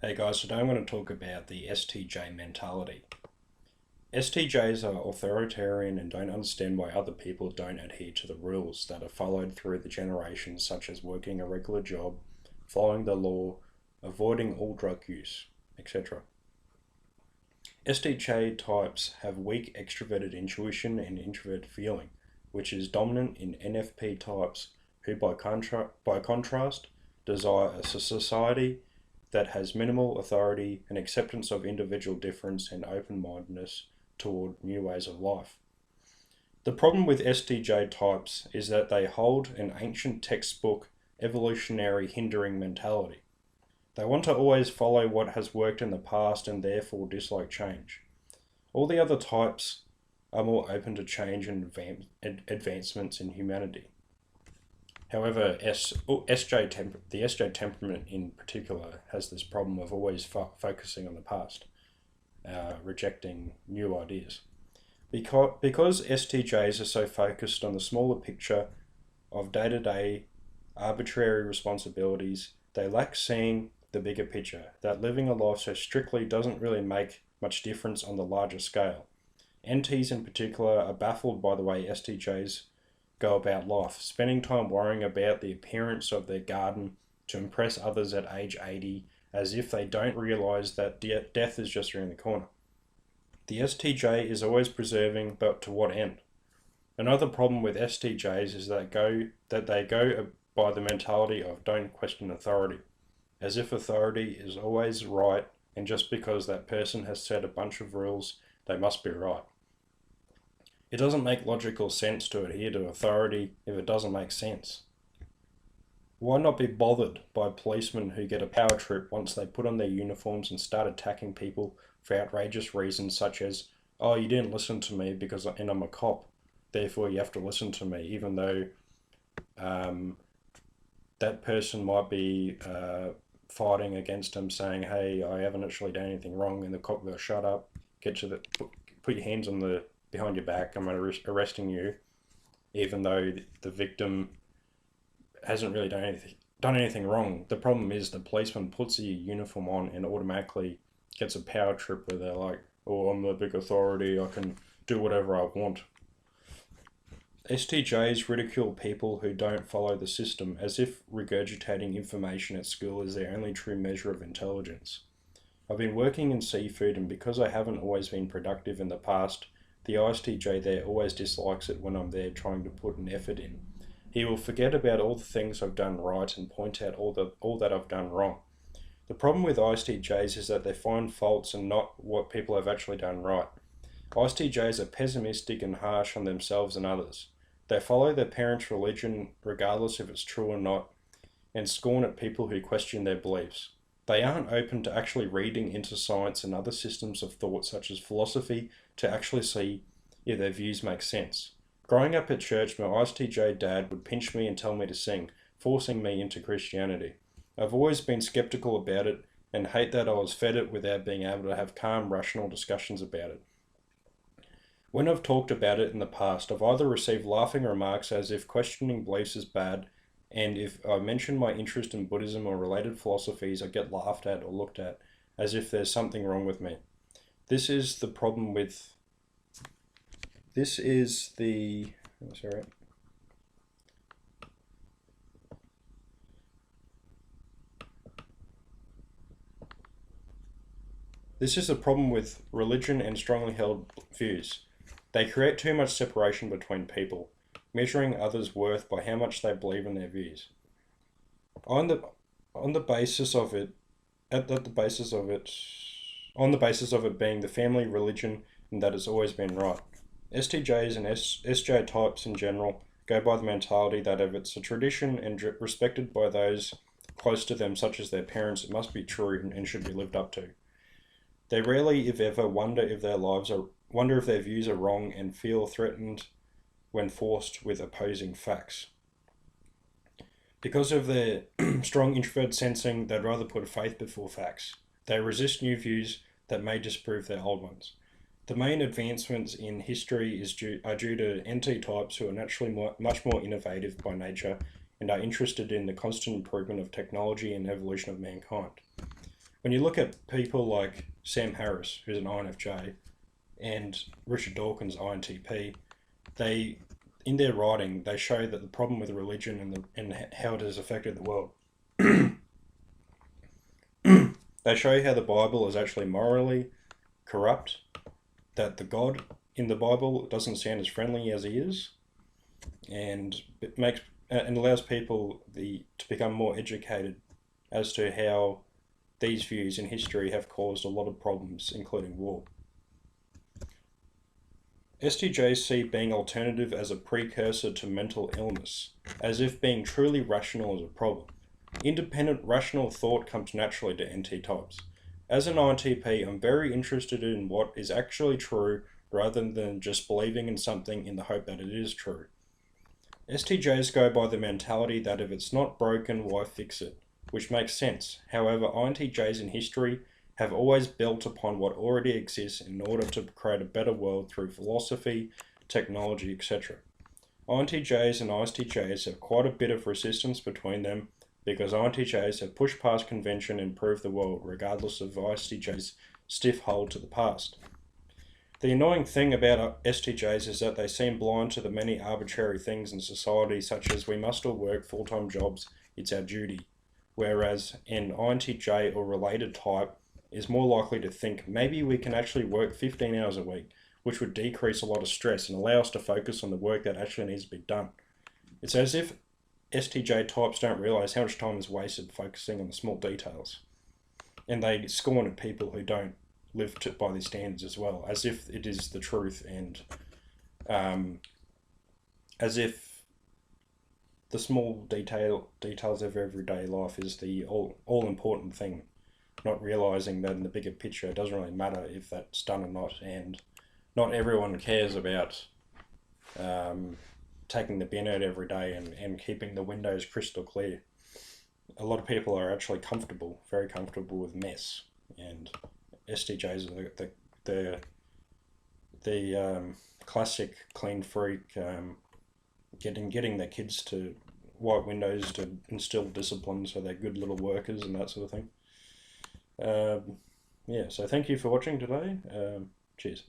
Hey guys, today I'm going to talk about the STJ mentality. STJs are authoritarian and don't understand why other people don't adhere to the rules that are followed through the generations, such as working a regular job, following the law, avoiding all drug use, etc. STJ types have weak extroverted intuition and introverted feeling, which is dominant in NFP types who by contrast desire a society that has minimal authority and acceptance of individual difference and open-mindedness toward new ways of life. The problem with STJ types is that they hold an ancient textbook evolutionary hindering mentality. They want to always follow what has worked in the past and therefore dislike change. All the other types are more open to change and advancements in humanity. However, the SJ temperament in particular has this problem of always focusing on the past, rejecting new ideas. Because STJs are so focused on the smaller picture of day-to-day arbitrary responsibilities, they lack seeing the bigger picture, that living a life so strictly doesn't really make much difference on the larger scale. NTs in particular are baffled by the way STJs go about life, spending time worrying about the appearance of their garden to impress others at age 80, as if they don't realise that death is just around the corner. The STJ is always preserving, but to what end? Another problem with STJs is that they go by the mentality of don't question authority, as if authority is always right, and just because that person has set a bunch of rules, they must be right. It doesn't make logical sense to adhere to authority if it doesn't make sense. Why not be bothered by policemen who get a power trip once they put on their uniforms and start attacking people for outrageous reasons such as, oh, you didn't listen to me because I'm a cop, therefore you have to listen to me, even though that person might be fighting against him saying, hey, I haven't actually done anything wrong, and the cop will shut up, put your hands on behind your back, I'm arresting you, even though the victim hasn't really done anything wrong. The problem is the policeman puts a uniform on and automatically gets a power trip where they're like, oh, I'm the big authority, I can do whatever I want. STJs ridicule people who don't follow the system, as if regurgitating information at school is their only true measure of intelligence. I've been working in seafood, and because I haven't always been productive in the past, the ISTJ there always dislikes it when I'm there trying to put an effort in. He will forget about all the things I've done right and point out all that I've done wrong. The problem with ISTJs is that they find faults and not what people have actually done right. ISTJs are pessimistic and harsh on themselves and others. They follow their parents' religion regardless if it's true or not, and scorn at people who question their beliefs. They aren't open to actually reading into science and other systems of thought such as philosophy to actually see if their views make sense. Growing up at church, my ISTJ dad would pinch me and tell me to sing, forcing me into Christianity. I've always been skeptical about it and hate that I was fed it without being able to have calm, rational discussions about it. When I've talked about it in the past, I've either received laughing remarks as if questioning beliefs is bad, and if I mention my interest in Buddhism or related philosophies, I get laughed at or looked at as if there's something wrong with me. This is the problem with... This is the problem with religion and strongly held views. They create too much separation between people, measuring others' worth by how much they believe in their views. On the basis of it being the family religion and that it's always been right. STJs and SJ types in general go by the mentality that if it's a tradition and respected by those close to them, such as their parents, it must be true and should be lived up to. They rarely, if ever, wonder if their views are wrong and feel threatened when forced with opposing facts. Because of their strong introvert sensing, they'd rather put faith before facts. They resist new views that may disprove their old ones. The main advancements in history are due to NT types who are naturally much more innovative by nature and are interested in the constant improvement of technology and evolution of mankind. when you look at people like Sam Harris, who's an INFJ, and Richard Dawkins, INTP, they, in their writing, they show that the problem with religion and how it has affected the world. They show how the Bible is actually morally corrupt, that the God in the Bible doesn't sound as friendly as he is, and it makes and allows people to become more educated as to how these views in history have caused a lot of problems, including war. STJs see being alternative as a precursor to mental illness, as if being truly rational is a problem. Independent rational thought comes naturally to NT types. As an INTP, I'm very interested in what is actually true rather than just believing in something in the hope that it is true. STJs go by the mentality that if it's not broken, why fix it? Which makes sense. However, INTJs in history have always built upon what already exists in order to create a better world through philosophy, technology, etc. INTJs and ISTJs have quite a bit of resistance between them because INTJs have pushed past convention and improved the world regardless of ISTJs' stiff hold to the past. The annoying thing about STJs is that they seem blind to the many arbitrary things in society, such as we must all work full-time jobs, it's our duty, whereas an INTJ or related type is more likely to think maybe we can actually work 15 hours a week, which would decrease a lot of stress and allow us to focus on the work that actually needs to be done. It's as if STJ types don't realise how much time is wasted focusing on the small details, and they scorn at people who don't live by these standards as well, as if it is the truth, and as if the small details of everyday life is the all important thing, not realizing that in the bigger picture it doesn't really matter if that's done or not, and not everyone cares about taking the bin out every day and keeping the windows crystal clear. A lot of people are actually very comfortable with mess, and STJs are the classic clean freak, getting their kids to wipe windows to instill discipline so they're good little workers and that sort of thing. Yeah, so thank you for watching today. Cheers.